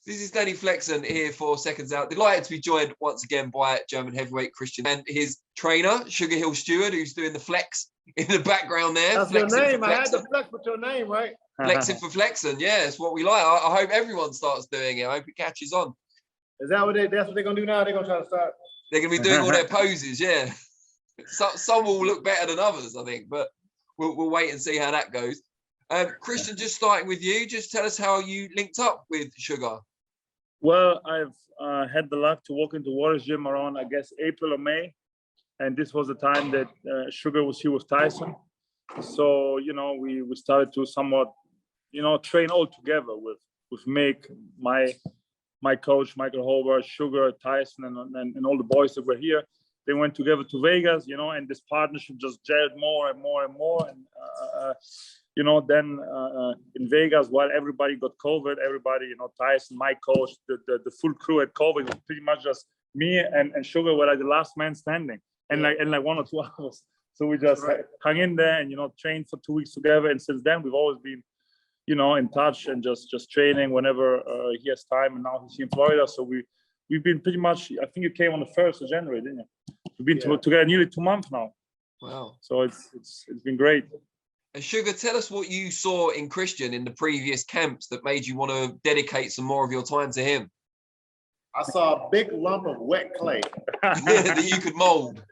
This is Danny Flexen here for Seconds Out. Delighted to be joined once again by German heavyweight Christian and his trainer, Sugarhill Steward, who's doing the flex in the background there. That's your name. I had to flex with your name, right? Flexing for Flexen, yeah, it's what we like. I hope everyone starts doing it. I hope it catches on. Is that what that's what they're gonna do now? They're gonna try to start. They're gonna be doing all their poses, yeah. Some will look better than others, I think, but we'll wait and see how that goes. Christian, just starting with you, just tell us how you linked up with Sugar. Well, I've had the luck to walk into Warriors Gym around, I guess, April or May. And this was the time that Sugar was here with Tyson. So, you know, we started to somewhat, you know, train all together with Mick, my coach, Michael Hobart, Sugar, Tyson, and all the boys that were here. They went together to Vegas, you know, and this partnership just gelled more and more and more. And, you know, then in Vegas, while everybody got COVID, everybody, you know, Tyson, my coach, the full crew had COVID. It was pretty much just me and Sugar were like the last man standing, and like 1 or 2 hours. So we just hung in there and, you know, trained for 2 weeks together. And since then, we've always been, you know, in touch and just training whenever he has time. And now he's in Florida, so we've been pretty much. I think you came on the 1st of January, didn't you? We've been together nearly 2 months now. Wow! So it's been great. And Sugar, tell us what you saw in Christian in the previous camps that made you want to dedicate some more of your time to him. I saw a big lump of wet clay that you could mold.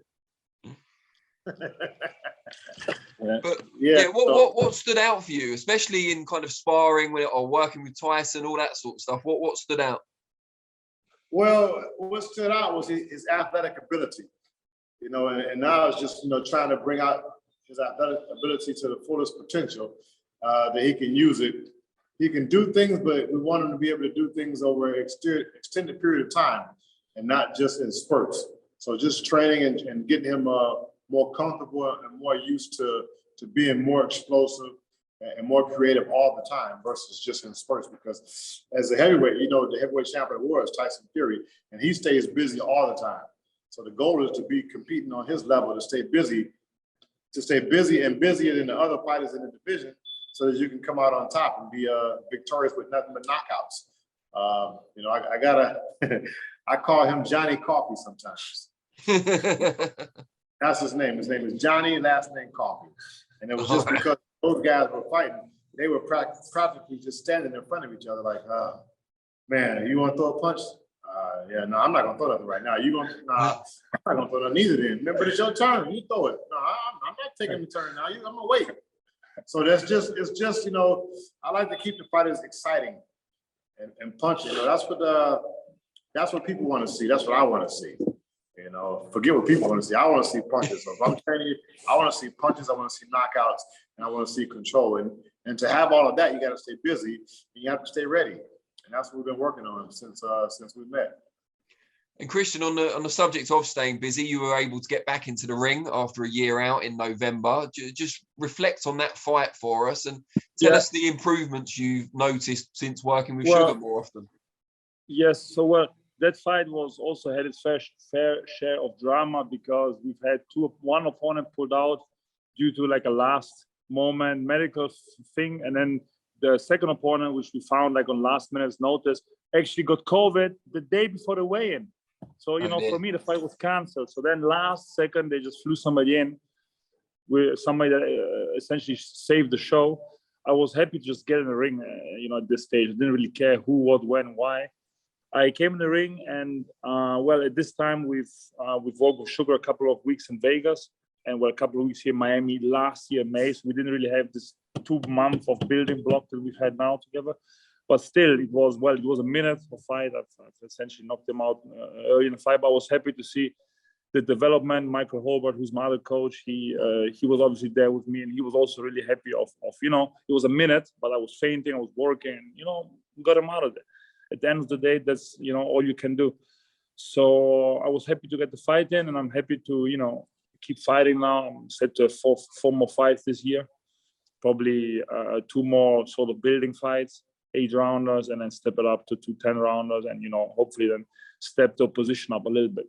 But what stood out for you, especially in kind of sparring or working with Tyson, all that sort of stuff? What stood out? Well, what stood out was his athletic ability, you know, and now it's just, you know, trying to bring out his athletic ability to the fullest potential, that he can use it. He can do things, but we want him to be able to do things over an extended period of time and not just in spurts. So just training and getting him more comfortable and more used to being more explosive and more creative all the time versus just in spurts. Because as a heavyweight, you know, the heavyweight champion of the world is Tyson Fury, and he stays busy all the time. So the goal is to be competing on his level, to stay busy and busier than the other fighters in the division, so that you can come out on top and be victorious with nothing but knockouts. You know, I gotta, I call him Johnny Coffee sometimes. That's his name. His name is Johnny, last name Coffee. And it was just because those guys were fighting, they were practically just standing in front of each other like, man, you want to throw a punch? Yeah, no, I'm not gonna throw nothing right now. Nah, I'm not gonna throw nothing either then. Remember, it's your turn. You throw it. No, I'm not taking the turn now. I'm gonna wait. So it's just, you know, I like to keep the fighters exciting and punching. You know, that's what people want to see. That's what I want to see. You know, forget what people want to see. I want to see punches. So if I'm training, I want to see punches. I want to see knockouts, and I want to see control. And to have all of that, you got to stay busy and you have to stay ready. And that's what we've been working on since we met. And Christian, on the subject of staying busy, you were able to get back into the ring after a year out in November. Just reflect on that fight for us and tell us the improvements you've noticed since working with Sugar more often. Yes, so that fight was also had its fair share of drama because we've had one opponent pulled out due to like a last moment medical thing, and then the second opponent, which we found like on last minute's notice, actually got COVID the day before the weigh-in. So, you know, for me, the fight was canceled. So then last second, they just flew somebody in with somebody that essentially saved the show. I was happy to just get in the ring, you know, at this stage. I didn't really care who, what, when, why. I came in the ring and, well, at this time, we've worked with Sugar a couple of weeks in Vegas and a couple of weeks here in Miami last year, May. So we didn't really have this 2 months of building block that we've had now together. But still, it was a minute of fight. I've essentially knocked him out early in the fight. But I was happy to see the development. Michael Hobart, who's my other coach, he was obviously there with me, and he was also really happy of you know, it was a minute, but I was fainting, I was working, you know, got him out of there. At the end of the day, that's, you know, all you can do. So I was happy to get the fight in, and I'm happy to, you know, keep fighting now. I'm set to four more fights this year, probably 2 more sort of building fights, 8-rounders, and then step it up to 2 10-rounders, and, you know, hopefully then step the opposition up a little bit.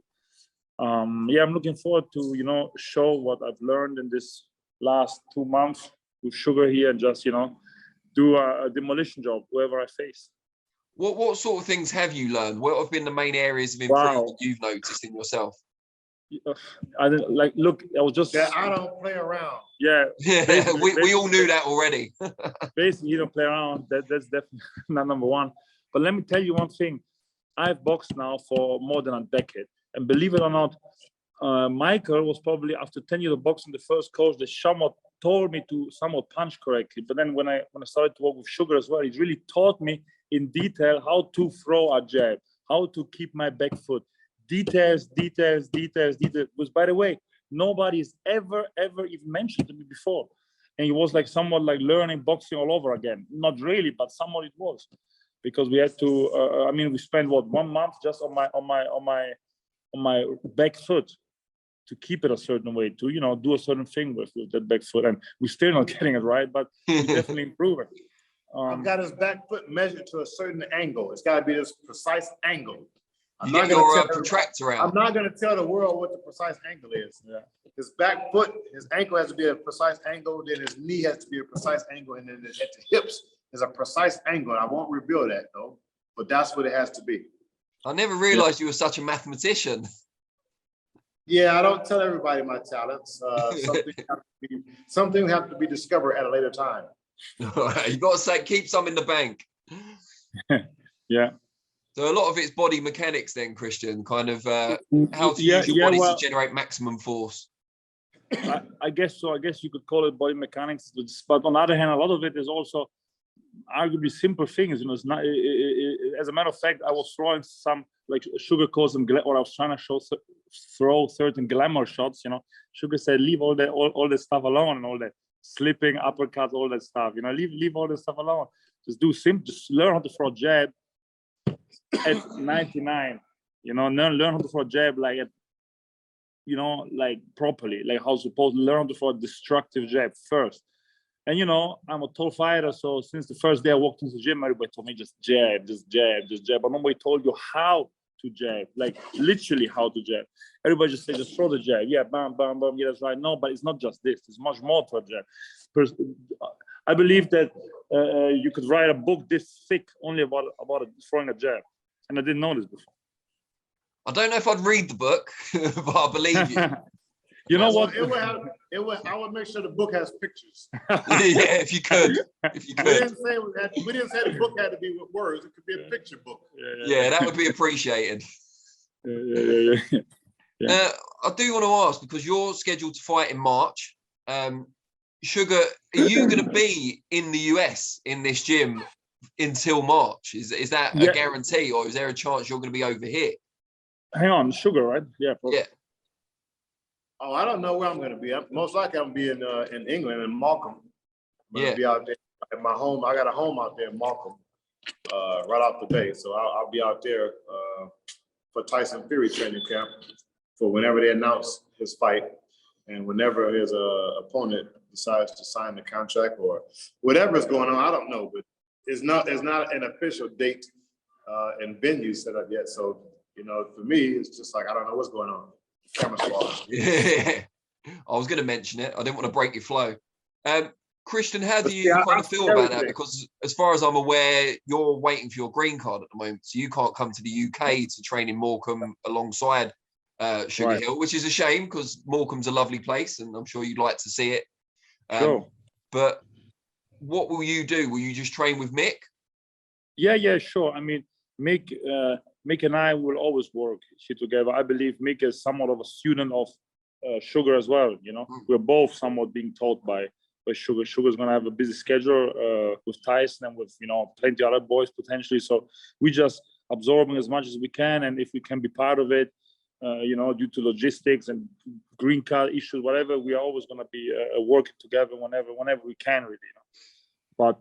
Yeah, I'm looking forward to, you know, show what I've learned in this last 2 months with Sugar here, and just, you know, do a demolition job whoever I face. What sort of things have you learned? What have been the main areas of improvement you've noticed in yourself? I didn't like look. I was just that I don't play around. Yeah, we all knew that already. Basically, you don't play around. That's definitely not number one. But let me tell you one thing. I've boxed now for more than a decade, and believe it or not, Michael was probably, after 10 years of boxing, the first coach that somewhat told me to somewhat punch correctly. But then when I started to work with Sugar as well, he really taught me in detail how to throw a jab, how to keep my back foot. Details. Because, by the way, nobody's ever even mentioned to me before. And it was like somewhat like learning boxing all over again. Not really, but somewhat it was. Because we had to, we spent 1 month just on my back foot to keep it a certain way, to, you know, do a certain thing with that back foot. And we're still not getting it right, but we definitely improve it. I've got his back foot measured to a certain angle. It's got to be this precise angle. I'm not going to protractor out. I'm not going to tell the world what the precise angle is. Yeah. His back foot, his ankle has to be a precise angle, then his knee has to be a precise angle, and then at the hips is a precise angle. I won't reveal that though, but that's what it has to be. I never realized you were such a mathematician. Yeah, I don't tell everybody my talents. Something have to be discovered at a later time. You got to say, keep some in the bank. Yeah. So a lot of it's body mechanics then, Christian, kind of how to use your body to generate maximum force. I guess so. I guess you could call it body mechanics, but on the other hand, a lot of it is also arguably simple things. You know, it's not. As a matter of fact, I was throwing some, like, Sugar calls them, or I was trying to throw certain glamour shots. You know, Sugar said, leave all that stuff alone, and all that slipping, uppercuts, all that stuff. You know, leave all that stuff alone. Just learn how to throw a jab at 99. You know, learn how to throw a jab like at, you know, like properly, like how supposed to learn how to throw a destructive jab first. And, you know, I'm a tall fighter, so since the first day I walked into the gym, everybody told me just jab. But nobody told you how to jab, like literally how to jab. Everybody just said, just throw the jab. Yeah, bam, bam, bam. Yeah, that's right. No, but it's not just this. There's much more to a jab. I believe that you could write a book this thick only about throwing a jab. And I didn't know this before. I don't know if I'd read the book, but I believe you. You know what? I would make sure the book has pictures. Yeah, if you could. We didn't say the book had to be with words. It could be a picture book. Yeah, that would be appreciated. Yeah. I do want to ask, because you're scheduled to fight in March. Sugar, are you going to be in the US in this gym until March? Is that a guarantee, or is there a chance you're going to be over here? Hang on, Sugar, right? Yeah. Probably. Yeah. Oh, I don't know where I'm going to be. Most likely I'm going to be in England, in Markham. I'm going to be out there at my home. I got a home out there in Markham right off the bay. So I'll be out there for Tyson Fury training camp for whenever they announce his fight, and whenever his opponent decides to sign the contract or whatever is going on. I don't know, but it's not an official date and venue set up yet. So, you know, for me, it's just like, I don't know what's going on. Camera squad. Yeah, I was going to mention it. I didn't want to break your flow. Christian, how do you kind of feel about that? Because as far as I'm aware, you're waiting for your green card at the moment, so you can't come to the UK to train in Morecambe alongside Sugarhill, which is a shame, because Morecambe's a lovely place and I'm sure you'd like to see it. Sure. But what will you do? Will you just train with Mick? Yeah, sure. I mean, Mick and I will always work together. I believe Mick is somewhat of a student of Sugar as well. You know, we're both somewhat being taught by Sugar. Sugar's going to have a busy schedule with Tyson and with, you know, plenty of other boys potentially. So we just absorbing as much as we can, and if we can be part of it, you know, due to logistics and green card issues, whatever, we are always going to be working together whenever we can, really. You know? But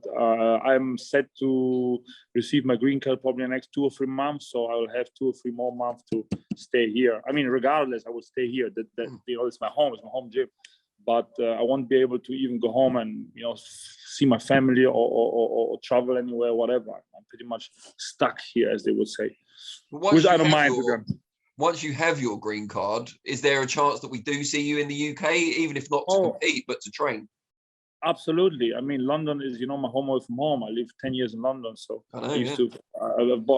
I'm set to receive my green card probably in the next 2 or 3 months, so I will have 2 or 3 more months to stay here. I mean, regardless, I will stay here. That you know, it's my home gym. But I won't be able to even go home and, you know, see my family or travel anywhere, whatever. I'm pretty much stuck here, as they would say, which I don't mind. once you have your green card, is there a chance that we do see you in the UK, even if not to compete, but to train? Absolutely. I mean, London is, you know, my home away from home. I lived 10 years in London, so I know,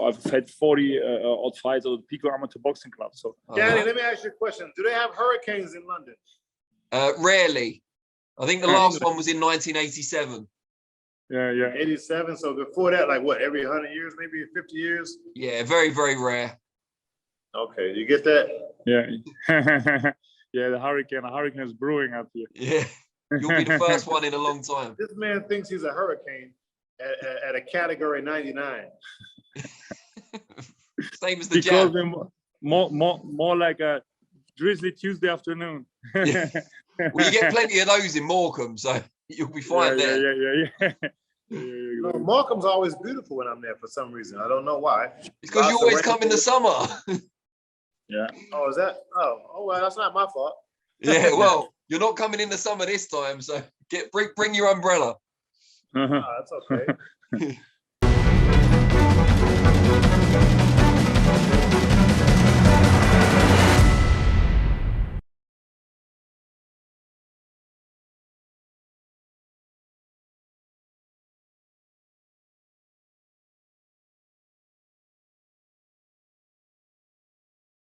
I've had 40 odd fights at the Pico Amateur Boxing Club. So, Danny, let me ask you a question. Do they have hurricanes in London? Rarely. I think the last one was in 1987. Yeah. 87. So before that, like what, every 100 years, maybe 50 years? Yeah, very, very rare. Okay, you get that? Yeah. Yeah, the hurricane is brewing up here. Yeah. You'll be the first one in a long time. This man thinks he's a hurricane at a category 99. Same as the jab. More like a drizzly Tuesday afternoon. Yeah. Well, you get plenty of those in Morecambe, so you'll be fine there. Yeah. No, Morecambe's always beautiful when I'm there for some reason. I don't know why. It's because you always come in the summer. Yeah. Oh, is that? Oh, well, that's not my fault. Yeah, well, you're not coming in the summer this time, so bring your umbrella. That's okay.